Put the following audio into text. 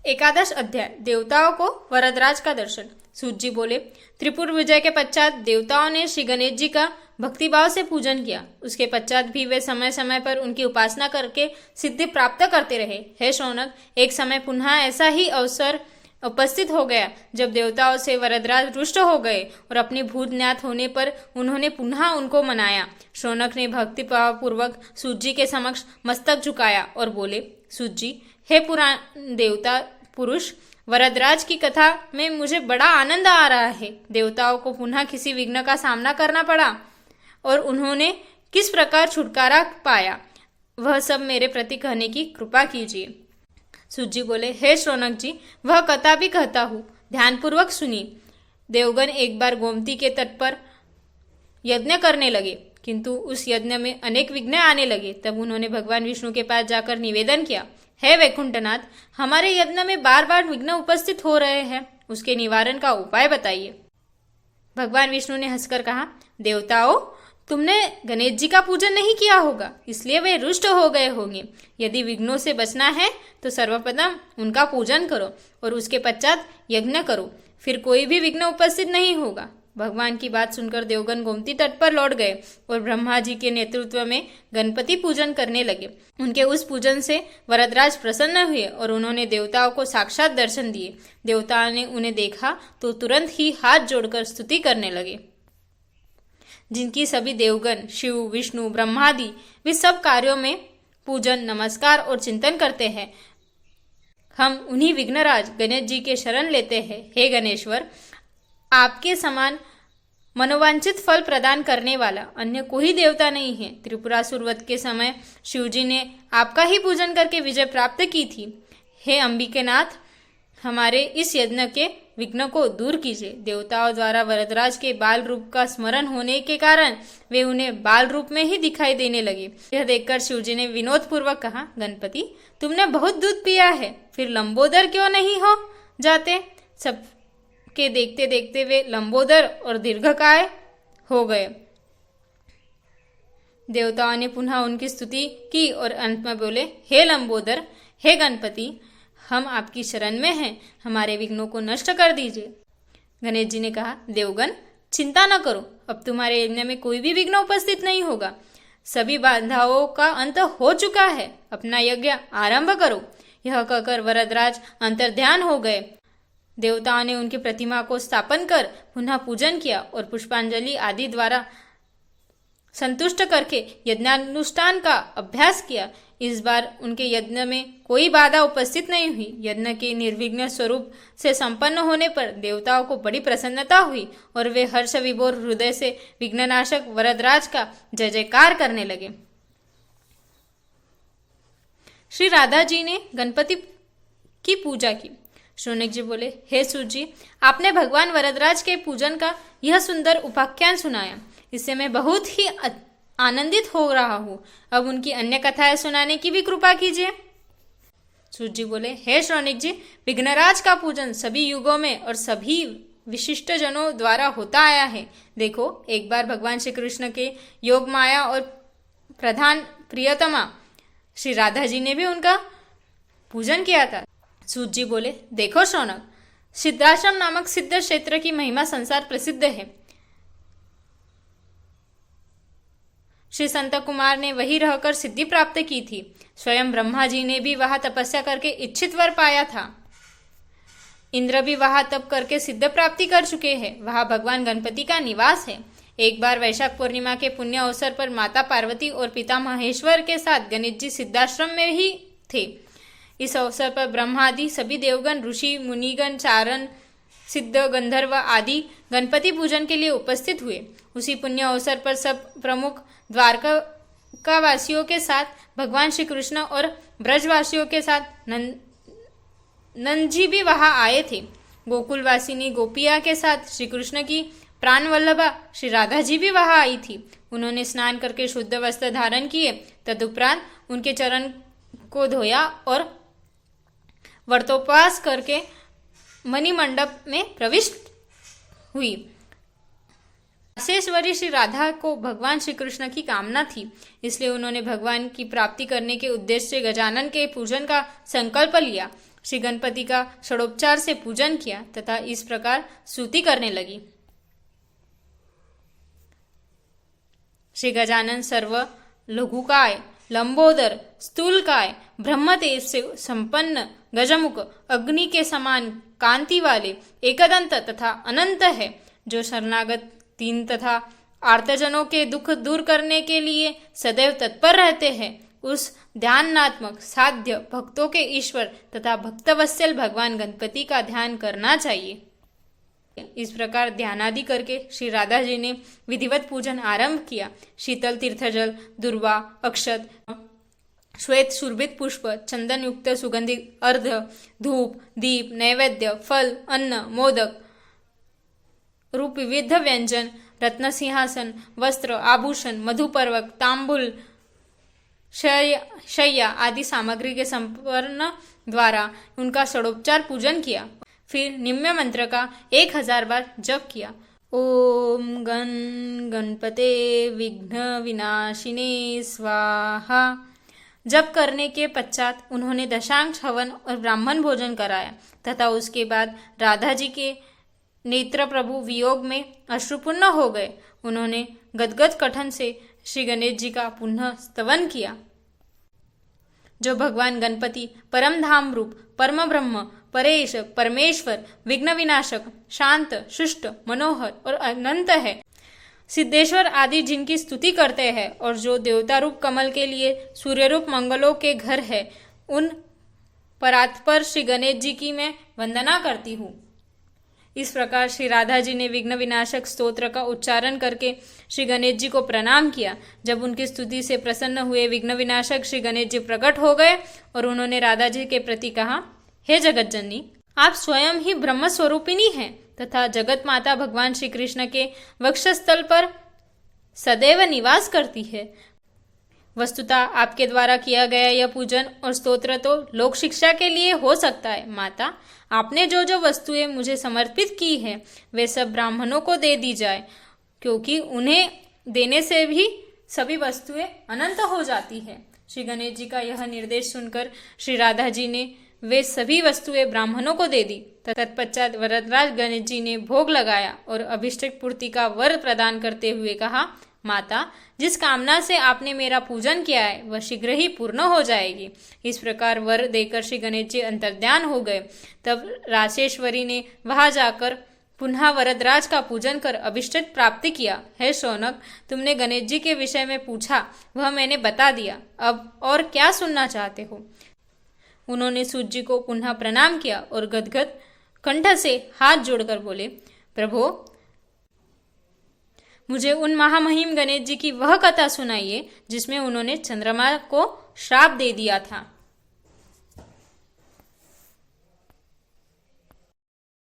एकादश अध्याय देवताओं को वरदराज का दर्शन। सूत जी बोले, त्रिपुर विजय के पश्चात देवताओं ने श्री गणेश जी का भक्तिभाव से पूजन किया। उसके पश्चात भी वे समय समय पर उनकी उपासना करके सिद्धि प्राप्त करते रहे। हे शौनक, एक समय पुनः ऐसा ही अवसर उपस्थित हो गया जब देवताओं से वरदराज रुष्ट हो गए और अपनी भूत ज्ञात होने पर उन्होंने पुनः उनको मनाया। शौनक ने भक्तिभाव पूर्वक सूत जी के समक्ष मस्तक झुकाया और बोले, सूत जी, हे पुराण देवता पुरुष, वरदराज की कथा में मुझे बड़ा आनंद आ रहा है। देवताओं को पुनः किसी विघ्न का सामना करना पड़ा और उन्होंने किस प्रकार छुटकारा पाया, वह सब मेरे प्रति कहने की कृपा कीजिए। सूत जी बोले, हे शौनक जी, वह कथा भी कहता हूँ, ध्यानपूर्वक सुनिए। देवगण एक बार गोमती के तट पर यज्ञ करने लगे, किंतु उस यज्ञ में अनेक विघ्न आने लगे। तब उन्होंने भगवान विष्णु के पास जाकर निवेदन किया, हे वैकुंठनाथ, हमारे यज्ञ में बार बार विघ्न उपस्थित हो रहे हैं, उसके निवारण का उपाय बताइए। भगवान विष्णु ने हंसकर कहा, देवताओं, तुमने गणेश जी का पूजन नहीं किया होगा, इसलिए वे रुष्ट हो गए होंगे। यदि विघ्नों से बचना है तो सर्वप्रथम उनका पूजन करो और उसके पश्चात यज्ञ करो, फिर कोई भी विघ्न उपस्थित नहीं होगा। भगवान की बात सुनकर देवगण गोमती तट पर लौट गए और ब्रह्मा जी के नेतृत्व में गणपति पूजन करने लगे। उनके उस पूजन से वरदराज प्रसन्न हुए और उन्होंने देवताओं को साक्षात दर्शन दिए। देवताओं ने उन्हें देखा तो तुरंत ही हाथ जोड़कर स्तुति करने लगे। जिनकी सभी देवगण शिव, विष्णु, ब्रह्मादि वे सब कार्यों में पूजन, नमस्कार और चिंतन करते हैं, हम उन्हीं विघ्नराज गणेश जी के शरण लेते हैं। हे गणेश्वर, आपके समान मनोवांछित फल प्रदान करने वाला अन्य कोई देवता नहीं है। त्रिपुरासुर वध के समय शिवजी ने आपका ही पूजन करके विजय प्राप्त की थी। हे अंबिकेनाथ, हमारे इस यज्ञ के विघ्न को दूर कीजिए। देवताओं द्वारा वरदराज के बाल रूप का स्मरण होने के कारण वे उन्हें बाल रूप में ही दिखाई देने लगे। यह देखकर शिवजी ने विनोद पूर्वक कहा, गणपति, तुमने बहुत दूध पिया है, फिर लंबोदर क्यों नहीं हो जाते? सब के देखते देखते वे लंबोदर और दीर्घकाय हो गए। देवताओं ने पुनः उनकी स्तुति की और अंत में बोले, हे लंबोदर, हे गणपति, हम आपकी शरण में हैं, हमारे विघ्नों को नष्ट कर दीजिए। गणेश जी ने कहा, देवगण, चिंता न करो, अब तुम्हारे यज्ञ में कोई भी विघ्न उपस्थित नहीं होगा। सभी बाधाओं का अंत हो चुका है, अपना यज्ञ आरंभ करो। यह कहकर वरदराज अंतर्ध्यान हो गए। देवताओं ने उनकी प्रतिमा को स्थापन कर पुनः पूजन किया और पुष्पांजलि आदि द्वारा संतुष्ट करके यज्ञानुष्ठान का अभ्यास किया। इस बार उनके यज्ञ में कोई बाधा उपस्थित नहीं हुई। यज्ञ के निर्विघ्न स्वरूप से संपन्न होने पर देवताओं को बड़ी प्रसन्नता हुई और वे हर्ष विभोर हृदय से विघ्ननाशक वरदराज का जय जयकार करने लगे। श्री राधा जी ने गणपति की पूजा की। शौनक जी बोले, हे सूत जी, आपने भगवान वरदराज के पूजन का यह सुंदर उपाख्यान सुनाया, इससे मैं बहुत ही आनंदित हो रहा हूँ। अब उनकी अन्य कथाएं सुनाने की भी कृपा कीजिए। सूत जी बोले, हे शौनक जी, विघ्नराज का पूजन सभी युगों में और सभी विशिष्ट जनों द्वारा होता आया है। देखो, एक बार भगवान श्री कृष्ण के योग माया और प्रधान प्रियतमा श्री राधा जी ने भी उनका पूजन किया था। सूत जी बोले, देखो शौनक, सिद्धाश्रम नामक सिद्ध क्षेत्र की महिमा संसार प्रसिद्ध है। श्री संत कुमार ने वही रहकर सिद्धि प्राप्त की थी। स्वयं ब्रह्मा जी ने भी वहां तपस्या करके इच्छित वर पाया था। इंद्र भी वहां तप करके सिद्ध प्राप्ति कर चुके हैं। वहां भगवान गणपति का निवास है। एक बार वैशाख पूर्णिमा के पुण्य अवसर पर माता पार्वती और पिता महेश्वर के साथ गणेश जी सिद्धाश्रम में ही थे। इस अवसर पर ब्रह्मादि सभी देवगण, ऋषि, मुनिगण, चारण, सिद्ध, गंधर्व आदि गणपति पूजन के लिए उपस्थित हुए। उसी पुण्य अवसर पर सब प्रमुख द्वारका वासियों के साथ भगवान श्री कृष्ण और ब्रजवासियों के साथ नंद जी भी वहां आए थे। गोकुलवासिनी गोपिया के साथ श्री कृष्ण की प्राण वल्लभा श्री राधा जी भी वहां आई थी। उन्होंने स्नान करके शुद्ध वस्त्र धारण किए। तदुपरांत उनके चरण को धोया और व्रतोपवास करके मणिमंडप में प्रविष्ट हुई। शेषवरी श्री राधा को भगवान श्री कृष्ण की कामना थी, इसलिए उन्होंने भगवान की प्राप्ति करने के उद्देश्य से गजानन के पूजन का संकल्प लिया। श्री गणपति का षडोपचार से पूजन किया तथा इस प्रकार स्तुति करने लगी। श्री गजानन सर्व लघुकाय, लंबोदर, स्थूलकाय, ब्रह्मतेज से संपन्न, गजमुख, अग्नि के समान कांति वाले, एकदंत तथा अनंत है, जो शरणागत दीन तथा आर्तजनों के दुख दूर करने के लिए सदैव तत्पर रहते हैं, उस ध्यानात्मक साध्य भक्तों के ईश्वर तथा भक्तवत्सल भगवान गणपति का ध्यान करना चाहिए। इस प्रकार ध्यानादि करके श्री राधा जी ने विधिवत पूजन आरंभ किया। शीतल तीर्थजल, दुर्वा, अक्षत, श्वेत शोभित पुष्प, चंदन युक्त सुगंधित अर्ध, धूप, दीप, नैवेद्य, फल, अन्न, मोदक रूप विविध व्यंजन, रत्न सिंहासन, वस्त्र, आभूषण, मधुपर्वक, तांबुल, शैया आदि सामग्री के संपन्न द्वारा उनका षडोपचार पूजन किया। फिर निम्न मंत्र का 1000 बार जप किया। ओम गण गणपते विघ्न विनाशिने स्वाहा। जप करने के पश्चात उन्होंने दशांश हवन और ब्राह्मण भोजन कराया तथा उसके बाद राधा जी के नेत्र प्रभु वियोग में अश्रुपूर्ण हो गए। उन्होंने गदगद कठन से श्री गणेश जी का पुनः स्तवन किया, जो भगवान गणपति परम धाम रूप, परम ब्रह्म, परेश, परमेश्वर, विघ्न विनाशक, शांत, शिष्ट, मनोहर और अनंत है। सिद्धेश्वर आदि जिनकी स्तुति करते हैं और जो देवता रूप कमल के लिए सूर्य रूप मंगलों के घर है, उन परात्पर श्री गणेश जी की मैं वंदना करती हूँ। इस प्रकार श्री राधा जी ने विघ्न विनाशक स्तोत्र का उच्चारण करके श्री गणेश जी को प्रणाम किया। जब उनकी स्तुति से प्रसन्न हुए विघ्न विनाशक श्री गणेश जी प्रकट हो गए और उन्होंने राधा जी के प्रति कहा, हे जगत जननी, आप स्वयं ही ब्रह्म स्वरूपिणी हैं तथा जगत माता भगवान श्री कृष्ण के वक्षस्थल पर सदैव निवास करती है। वस्तुतः आपके द्वारा किया गया यह पूजन और स्तोत्र तो लोक शिक्षा के लिए हो सकता है। माता, आपने जो जो वस्तुएं मुझे समर्पित की है वे सब ब्राह्मणों को दे दी जाए, क्योंकि उन्हें देने से भी सभी वस्तुएं अनंत हो जाती है। श्री गणेश जी का यह निर्देश सुनकर श्री राधा जी ने वे सभी वस्तुएं ब्राह्मणों को दे दी। तत्पश्चात वरदराज गणेश जी ने भोग लगाया और अभिष्ट पूर्ति का वर प्रदान करते हुए कहा, माता, जिस कामना से आपने मेरा पूजन किया है वह शीघ्र ही पूर्ण हो जाएगी। इस प्रकार वर देकर श्री गणेश जी अंतर्ध्यान हो गए। तब राशेश्वरी ने वहां जाकर पुनः वरदराज का पूजन कर अभिष्ट प्राप्ति किया। हे शौनक, तुमने गणेश जी के विषय में पूछा, वह मैंने बता दिया। अब और क्या सुनना चाहते हो? उन्होंने सूत जी को पुनः प्रणाम किया और गदगद कंठ से हाथ जोड़कर बोले, प्रभो, मुझे उन महामहिम गणेश जी की वह कथा सुनाइए जिसमें उन्होंने चंद्रमा को श्राप दे दिया था।